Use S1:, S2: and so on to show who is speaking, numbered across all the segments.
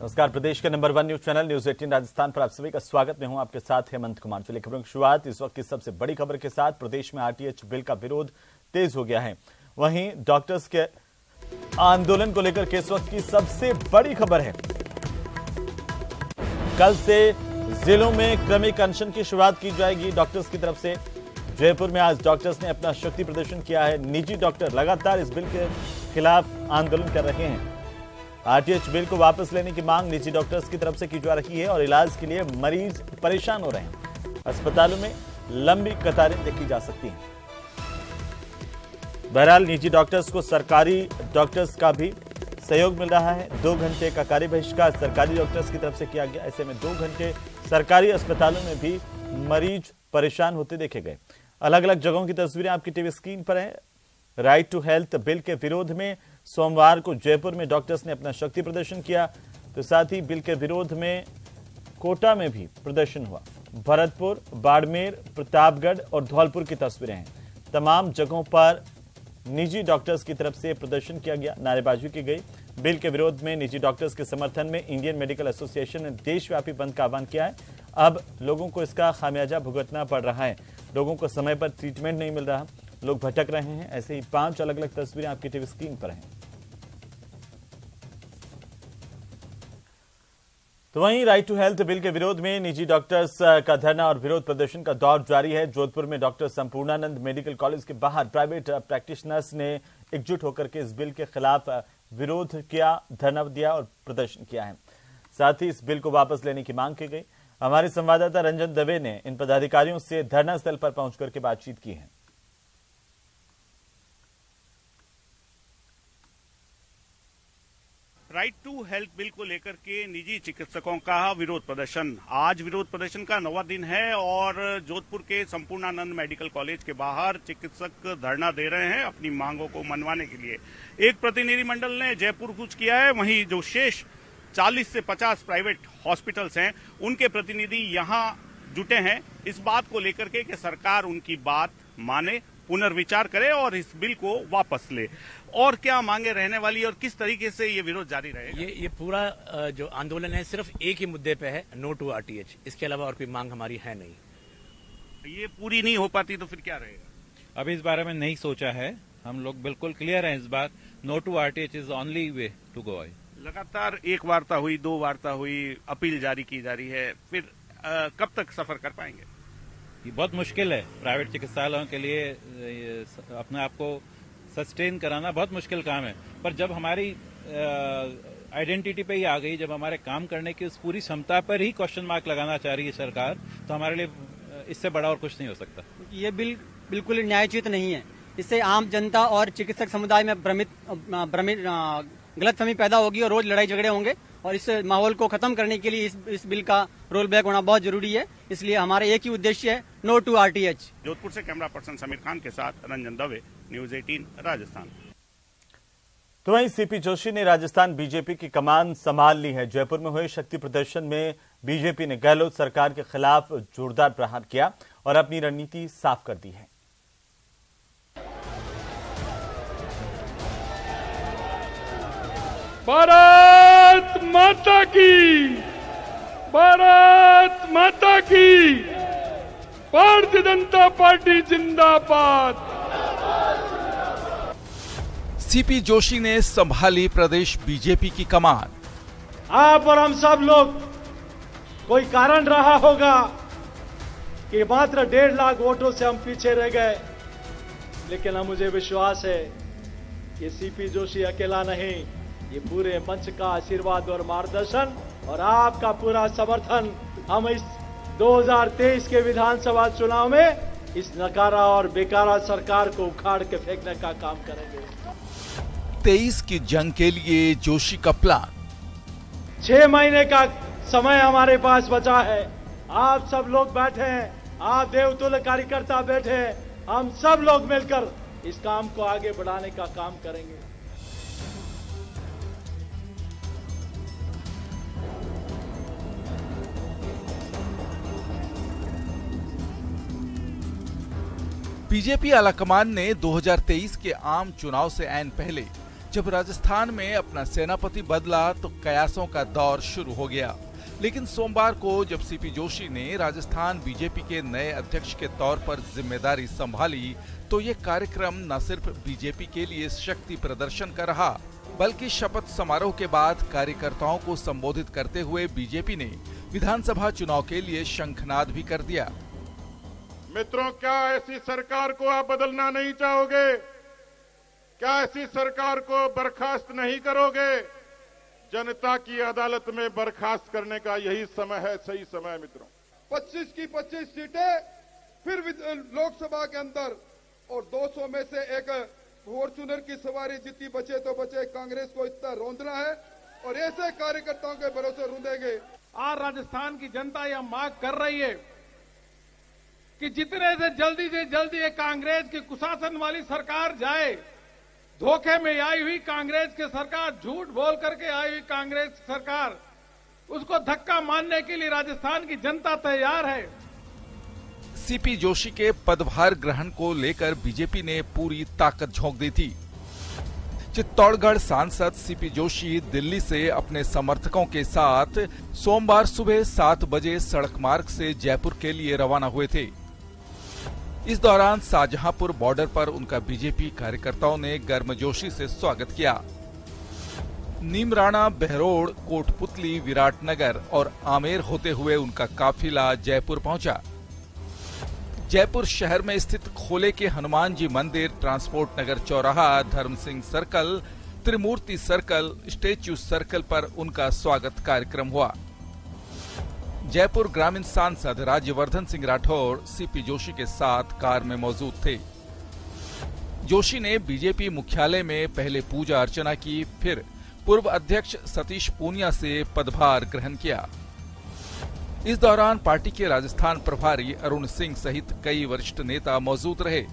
S1: नमस्कार, प्रदेश के number 1 news channel news 18 Rajasthan पर आप सभी का स्वागत। मैं हूं आपके साथ हेमंत कुमार। चलिए खबरों की शुरुआत इस वक्त की सबसे बड़ी खबर के साथ। प्रदेश में आरटीएच बिल का विरोध तेज हो गया है। वहीं डॉक्टर्स के आंदोलन को लेकर के इस वक्त की सबसे बड़ी खबर है। कल से जिलों में क्रमिक अनशन की शुरुआत की जाएगी डॉक्टर्स की तरफ से। जयपुर में आज डॉक्टर्स ने अपना शक्ति प्रदर्शन किया है। निजी डॉक्टर लगातार इस बिल के खिलाफ आंदोलन कर रहे हैं। आरटीएच बिल को वापस लेने की मांग निजी डॉक्टर्स की तरफ से की जा रही है और इलाज के लिए मरीज परेशान हो रहे हैं। अस्पतालों में लंबी कतारें देखी जा सकती हैं। बहरहाल निजी डॉक्टर्स को सरकारी डॉक्टर्स का भी सहयोग मिल रहा है। 2 घंटे का कार्य बहिष्कार सरकारी डॉक्टर्स की तरफ से किया गया। ऐसे में 2 घंटे सरकारी अस्पतालों में भी मरीज परेशान होते देखे गए। अलग अलग जगहों की तस्वीरें आपकी टीवी स्क्रीन पर है। राइट टू हेल्थ बिल के विरोध में सोमवार को जयपुर में डॉक्टर्स ने अपना शक्ति प्रदर्शन किया, तो साथ ही बिल के विरोध में कोटा में भी प्रदर्शन हुआ। भरतपुर, बाड़मेर, प्रतापगढ़ और धौलपुर की तस्वीरें हैं। तमाम जगहों पर निजी डॉक्टर्स की तरफ से प्रदर्शन किया गया, नारेबाजी की गई। बिल के विरोध में निजी डॉक्टर्स के समर्थन में इंडियन मेडिकल एसोसिएशन ने देशव्यापी बंद का आह्वान किया है। अब लोगों को इसका खामियाजा भुगतना पड़ रहा है। लोगों को समय पर ट्रीटमेंट नहीं मिल रहा, लोग भटक रहे हैं। ऐसे ही 5 अलग अलग तस्वीरें आपकी टीवी स्क्रीन पर हैं। तो वहीं राइट टू हेल्थ बिल के विरोध में निजी डॉक्टर्स का धरना और विरोध प्रदर्शन का दौर जारी है। जोधपुर में डॉक्टर संपूर्णानंद मेडिकल कॉलेज के बाहर प्राइवेट प्रैक्टिशनर्स ने एकजुट होकर के इस बिल के खिलाफ विरोध किया, धरना दिया और प्रदर्शन किया है। साथ ही इस बिल को वापस लेने की मांग की गई। हमारे संवाददाता रंजन दवे ने इन पदाधिकारियों से धरना स्थल पर पहुंचकर के बातचीत की है।
S2: राइट टू हेल्थ बिल को लेकर के निजी चिकित्सकों का विरोध प्रदर्शन, आज विरोध प्रदर्शन का 9वां दिन है और जोधपुर के संपूर्णानंद मेडिकल कॉलेज के बाहर चिकित्सक धरना दे रहे हैं अपनी मांगों को मनवाने के लिए। एक प्रतिनिधिमंडल ने जयपुर कूच किया है, वहीं जो शेष 40 से 50 प्राइवेट हॉस्पिटल्स हैं उनके प्रतिनिधि यहां जुटे हैं इस बात को लेकर के कि सरकार उनकी बात माने, पुनर्विचार करे और इस बिल को वापस ले। और क्या मांगे रहने वाली और किस तरीके से ये विरोध जारी रहेगा?
S3: ये पूरा जो आंदोलन है सिर्फ एक ही मुद्दे पे है, नो टू आरटीएच। इसके अलावा और कोई मांग हमारी है नहीं।
S2: ये पूरी नहीं हो पाती तो फिर क्या रहेगा?
S4: अभी इस बारे में नहीं सोचा है। हम लोग बिल्कुल क्लियर हैं इस बात। No to RTH is only way to go.
S2: लगातार 1 वार्ता हुई, 2 वार्ता हुई, अपील जारी की जा रही है, फिर कब तक सफर कर पाएंगे?
S4: ये बहुत मुश्किल है। प्राइवेट चिकित्सालयों के लिए अपने आप को सस्टेन कराना बहुत मुश्किल काम है। पर जब हमारी आइडेंटिटी पे ही आ गई, जब हमारे काम करने की उस पूरी क्षमता पर ही क्वेश्चन मार्क लगाना चाह रही है सरकार, तो हमारे लिए इससे बड़ा और कुछ नहीं हो सकता।
S5: ये बिल बिल्कुल न्यायोचित नहीं है। इससे आम जनता और चिकित्सक समुदाय में गलतफहमी पैदा होगी और रोज लड़ाई झगड़े होंगे और इस माहौल को खत्म करने के लिए इस बिल का रोल बैक होना बहुत जरूरी है। इसलिए हमारा एक ही उद्देश्य है, नो टू आरटीएच।
S2: जोधपुर से कैमरा पर्सन समीर खान के साथ रंजन दवे, न्यूज 18 राजस्थान।
S1: तो वहीं सीपी जोशी ने राजस्थान बीजेपी की कमान संभाल ली है। जयपुर में हुए शक्ति प्रदर्शन में बीजेपी ने गहलोत सरकार के खिलाफ जोरदार प्रहार किया और अपनी रणनीति साफ कर दी है।
S6: भारत माता की, भारत माता की, भारतीय जनता पार्टी जिंदाबाद।
S7: सीपी जोशी ने संभाली प्रदेश बीजेपी की कमान।
S8: आप और हम सब लोग, कोई कारण रहा होगा कि मात्र 1.5 लाख वोटों से हम पीछे रह गए, लेकिन मुझे विश्वास है कि सीपी जोशी अकेला नहीं, ये पूरे मंच का आशीर्वाद और मार्गदर्शन और आपका पूरा समर्थन हम इस 2023 के विधानसभा चुनाव में इस नकारा और बेकारा सरकार को उखाड़ के फेंकने का काम करेंगे।
S7: 23 की जंग के लिए जोशी का प्लान।
S8: 6 महीने का समय हमारे पास बचा है। आप सब लोग बैठे हैं, आप देवतुल्य कार्यकर्ता बैठे हैं, हम सब लोग मिलकर इस काम को आगे बढ़ाने का काम करेंगे।
S7: बीजेपी आलाकमान ने 2023 के आम चुनाव से ऐन पहले जब राजस्थान में अपना सेनापति बदला तो कयासों का दौर शुरू हो गया। लेकिन सोमवार को जब सीपी जोशी ने राजस्थान बीजेपी के नए अध्यक्ष के तौर पर जिम्मेदारी संभाली तो ये कार्यक्रम न सिर्फ बीजेपी के लिए शक्ति प्रदर्शन का रहा, बल्कि शपथ समारोह के बाद कार्यकर्ताओं को संबोधित करते हुए बीजेपी ने विधानसभा चुनाव के लिए शंखनाद भी कर दिया।
S6: मित्रों, क्या ऐसी सरकार को आप बदलना नहीं चाहोगे? क्या ऐसी सरकार को बर्खास्त नहीं करोगे? जनता की अदालत में बर्खास्त करने का यही समय है, सही समय है मित्रों।
S9: 25 की 25 सीटें फिर लोकसभा के अंदर, और 200 में से एक फॉर्चूनर की सवारी जितनी बचे तो बचे। कांग्रेस को इतना रोंदना है और ऐसे कार्यकर्ताओं के भरोसे रूंदेंगे।
S8: आज राजस्थान की जनता यह मांग कर रही है कि जितने से जल्दी ये कांग्रेस की कुशासन वाली सरकार जाए। धोखे में आई हुई कांग्रेस की सरकार, झूठ बोल करके आई हुई कांग्रेस सरकार, उसको धक्का मारने के लिए राजस्थान की जनता तैयार है।
S7: सीपी जोशी के पदभार ग्रहण को लेकर बीजेपी ने पूरी ताकत झोंक दी थी। चित्तौड़गढ़ सांसद सीपी जोशी दिल्ली से अपने समर्थकों के साथ सोमवार सुबह 7 बजे सड़क मार्ग से जयपुर के लिए रवाना हुए थे। इस दौरान शाहजहांपुर बॉर्डर पर उनका बीजेपी कार्यकर्ताओं ने गर्मजोशी से स्वागत किया। नीमराणा, बहरोड़, कोटपुतली, विराटनगर और आमेर होते हुए उनका काफिला जयपुर पहुंचा। जयपुर शहर में स्थित खोले के हनुमान जी मंदिर, ट्रांसपोर्ट नगर चौराहा, धर्म सिंह सर्कल, त्रिमूर्ति सर्कल, स्टेच्यू सर्कल पर उनका स्वागत कार्यक्रम हुआ। जयपुर ग्रामीण सांसद राज्यवर्धन सिंह राठौर सीपी जोशी के साथ कार में मौजूद थे। जोशी ने बीजेपी मुख्यालय में पहले पूजा अर्चना की, फिर पूर्व अध्यक्ष सतीश पूनिया से पदभार ग्रहण किया। इस दौरान पार्टी के राजस्थान प्रभारी अरुण सिंह सहित कई वरिष्ठ नेता मौजूद रहे।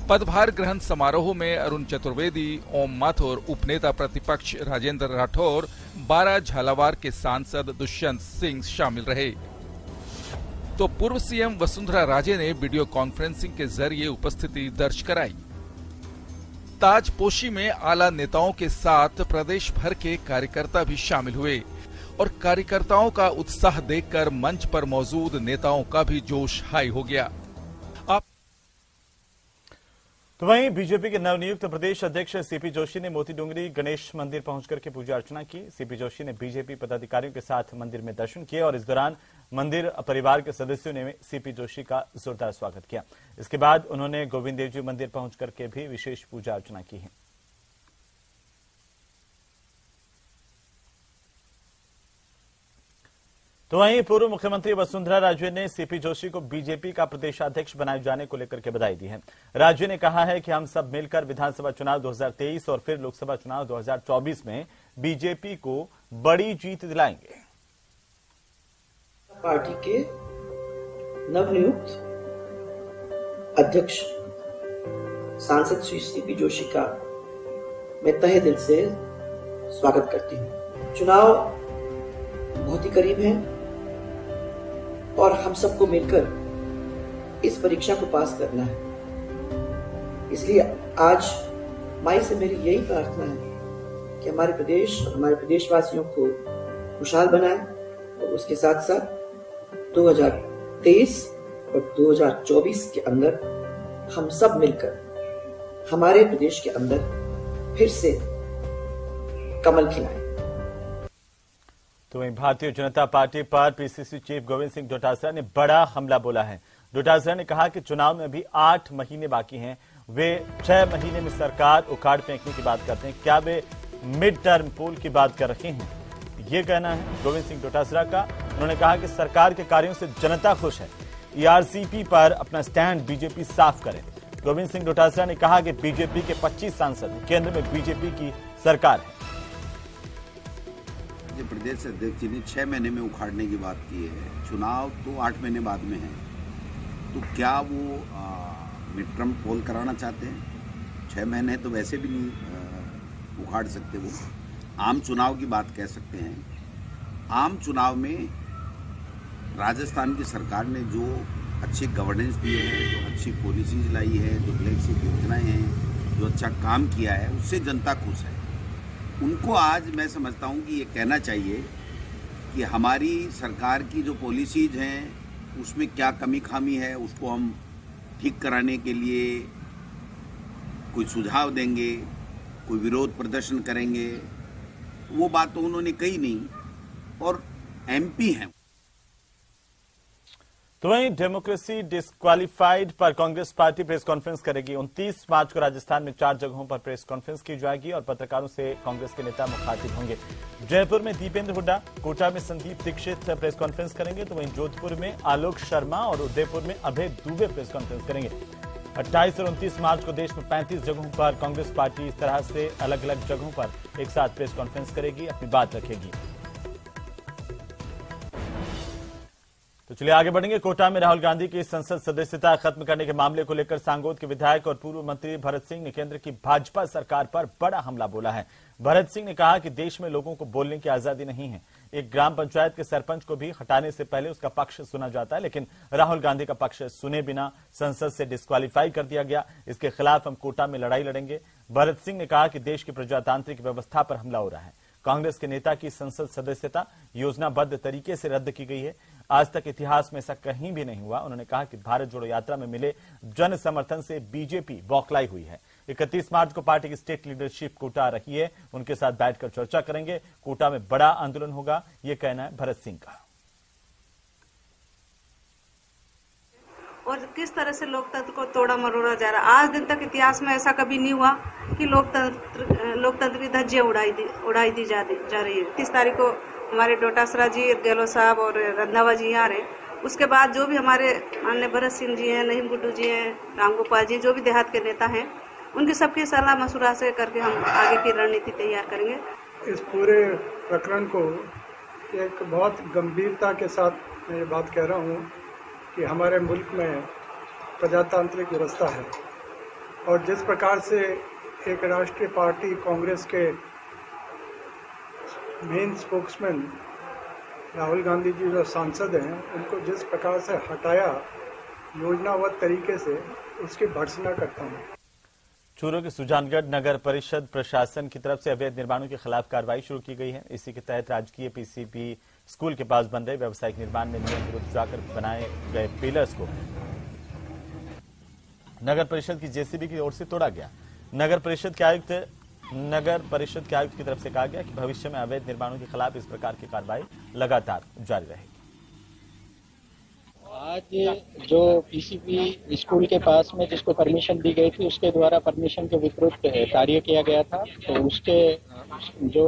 S7: पदभार ग्रहण समारोह में अरुण चतुर्वेदी, ओम माथुर, उपनेता प्रतिपक्ष राजेंद्र राठौर, 12 झालावाड़ के सांसद दुष्यंत सिंह शामिल रहे। तो पूर्व सीएम वसुंधरा राजे ने वीडियो कॉन्फ्रेंसिंग के जरिए उपस्थिति दर्ज कराई। ताजपोशी में आला नेताओं के साथ प्रदेश भर के कार्यकर्ता भी शामिल हुए और कार्यकर्ताओं का उत्साह देखकर मंच पर मौजूद नेताओं का भी जोश हाई हो गया।
S1: तो वहीं बीजेपी के नवनियुक्त प्रदेश अध्यक्ष सीपी जोशी ने मोती डूंगरी गणेश मंदिर पहुंचकर के पूजा अर्चना की। सीपी जोशी ने बीजेपी पदाधिकारियों के साथ मंदिर में दर्शन किए और इस दौरान मंदिर परिवार के सदस्यों ने सीपी जोशी का जोरदार स्वागत किया। इसके बाद उन्होंने गोविंद देव जी मंदिर पहुंचकर के भी विशेष पूजा अर्चना की है। तो वहीं पूर्व मुख्यमंत्री वसुंधरा राजे ने सीपी जोशी को बीजेपी का प्रदेशाध्यक्ष बनाए जाने को लेकर के बधाई दी है। राजे ने कहा है कि हम सब मिलकर विधानसभा चुनाव 2023 और फिर लोकसभा चुनाव 2024 में बीजेपी को बड़ी जीत दिलाएंगे।
S10: पार्टी के नवनियुक्त अध्यक्ष सांसद श्री सीपी जोशी का मैं तहे दिल से स्वागत करती हूँ। चुनाव बहुत ही करीब है और हम सबको मिलकर इस परीक्षा को पास करना है। इसलिए आज माई से मेरी यही प्रार्थना है कि हमारे प्रदेश और हमारे प्रदेशवासियों को खुशहाल बनाए और उसके साथ साथ 2023 और 2024 के अंदर हम सब मिलकर हमारे प्रदेश के अंदर फिर से कमल खिलाएं।
S1: तो वहीं भारतीय जनता पार्टी पर पीसीसी चीफ गोविंद सिंह डोटासरा ने बड़ा हमला बोला है। डोटासरा ने कहा कि चुनाव में अभी 8 महीने बाकी हैं। वे 6 महीने में सरकार उखाड़ फेंकने की बात करते हैं। क्या वे मिड टर्म पोल की बात कर रहे हैं? ये कहना है गोविंद सिंह डोटासरा का। उन्होंने कहा कि सरकार के कार्यों से जनता खुश है। ईआरसीपी पर अपना स्टैंड बीजेपी साफ करे। गोविंद सिंह डोटासरा ने कहा कि बीजेपी के 25 सांसद, केंद्र में बीजेपी की सरकार है।
S11: प्रदेश अध्यक्ष जी ने 6 महीने में उखाड़ने की बात की है। चुनाव तो 8 महीने बाद में है, तो क्या वो मिड टर्म पोल कराना चाहते हैं? 6 महीने तो वैसे भी नहीं उखाड़ सकते। वो आम चुनाव की बात कह सकते हैं। आम चुनाव में राजस्थान की सरकार ने जो अच्छी गवर्नेंस दी है, जो अच्छी पॉलिसीज लाई है, जो फ्लैगशिप योजनाएं हैं, जो अच्छा काम किया है उससे जनता खुश है। उनको आज मैं समझता हूं कि ये कहना चाहिए कि हमारी सरकार की जो पॉलिसीज हैं उसमें क्या कमी खामी है, उसको हम ठीक कराने के लिए कोई सुझाव देंगे, कोई विरोध प्रदर्शन करेंगे। वो बात तो उन्होंने कही नहीं, और एमपी हैं।
S1: तो वहीं डेमोक्रेसी डिस्क्वालिफाइड पर कांग्रेस पार्टी प्रेस कॉन्फ्रेंस करेगी। 29 मार्च को राजस्थान में 4 जगहों पर प्रेस कॉन्फ्रेंस की जाएगी और पत्रकारों से कांग्रेस के नेता मुखातिब होंगे। जयपुर में दीपेंद्र हुड्डा, कोटा में संदीप दीक्षित प्रेस कॉन्फ्रेंस करेंगे, तो वहीं जोधपुर में आलोक शर्मा और उदयपुर में अभय दुबे प्रेस कॉन्फ्रेंस करेंगे। 28 और 29 मार्च को देश में 35 जगहों पर कांग्रेस पार्टी इस तरह से अलग अलग जगहों पर एक साथ प्रेस कॉन्फ्रेंस करेगी, अपनी बात रखेगी। तो चलिए आगे बढ़ेंगे। कोटा में राहुल गांधी की संसद सदस्यता खत्म करने के मामले को लेकर सांगोद के विधायक और पूर्व मंत्री भरत सिंह ने केंद्र की भाजपा सरकार पर बड़ा हमला बोला है। भरत सिंह ने कहा कि देश में लोगों को बोलने की आजादी नहीं है। एक ग्राम पंचायत के सरपंच को भी हटाने से पहले उसका पक्ष सुना जाता है, लेकिन राहुल गांधी का पक्ष सुने बिना संसद से डिस्क्वालीफाई कर दिया गया। इसके खिलाफ हम कोटा में लड़ाई लड़ेंगे। भरत सिंह ने कहा कि देश की प्रजातांत्रिक व्यवस्था पर हमला हो रहा है। कांग्रेस के नेता की संसद सदस्यता योजनाबद्ध तरीके से रद्द की गई है। आज तक इतिहास में ऐसा कहीं भी नहीं हुआ। उन्होंने कहा कि भारत जोड़ो यात्रा में मिले जन समर्थन से बीजेपी बौखलाई हुई है। 31 मार्च को पार्टी की स्टेट लीडरशिप कोटा आ रही है, उनके साथ बैठकर चर्चा करेंगे। कोटा में बड़ा आंदोलन होगा, ये कहना है भरत सिंह का।
S12: और किस तरह से लोकतंत्र को तोड़ा मरोड़ा जा रहा है। आज दिन तक इतिहास में ऐसा कभी नहीं हुआ कि लोकतंत्र की धज्जियां उड़ाई दी जा रही है। 30 तारीख को हमारे डोटासरा जी, गहलोत साहब और रंधावा जी यहाँ रहे। उसके बाद जो भी हमारे अन्य भरत सिंह जी हैं, नहीम गुड्डू जी हैं, रामगोपाल जी, जो भी देहात के नेता हैं, उनकी सबकी सलाह मशुरा से करके हम आगे की रणनीति तैयार करेंगे।
S13: इस पूरे प्रकरण को एक बहुत गंभीरता के साथ मैं ये बात कह रहा हूँ कि हमारे मुल्क में प्रजातांत्रिक व्यवस्था है, और जिस प्रकार से एक राष्ट्रीय पार्टी कांग्रेस के मेन स्पोक्समैन राहुल गांधी जी जो सांसद हैं, उनको जिस प्रकार से हटाया योजनाबद्ध तरीके से, उसकी भर्त्सना करता हूँ।
S1: चूरू के सुजानगढ़ नगर परिषद प्रशासन की तरफ से अवैध निर्माणों के खिलाफ कार्रवाई शुरू की गई है। इसी के तहत राजकीय पीसीपी स्कूल के पास बन रहे व्यावसायिक निर्माण में नियम विरुद्ध जाकर बनाए गए पिलर्स को नगर परिषद की जेसीबी की ओर से तोड़ा गया। नगर परिषद के आयुक्त की तरफ से कहा गया कि भविष्य में अवैध निर्माणों के खिलाफ इस प्रकार की कार्रवाई लगातार जारी रहेगी।
S14: आज जो पीसीपी स्कूल के पास में जिसको परमिशन दी गई थी, उसके द्वारा परमिशन के विपरीत कार्य किया गया था, तो उसके जो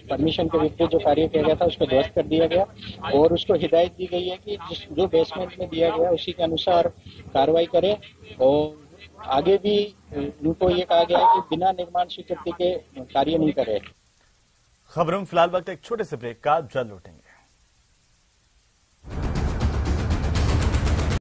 S14: परमिशन के विपरीत जो कार्य किया गया था उसको ध्वस्त कर दिया गया, और उसको हिदायत दी गई है कि जो बेसमेंट में दिया गया उसी के अनुसार कार्रवाई करें। और आगे भी उनको ये कहा गया है कि बिना निर्माण स्वीकृति के कार्य नहीं करें।
S1: खबरों में फिलहाल वक्त एक छोटे से ब्रेक का, जल्द लौटेंगे।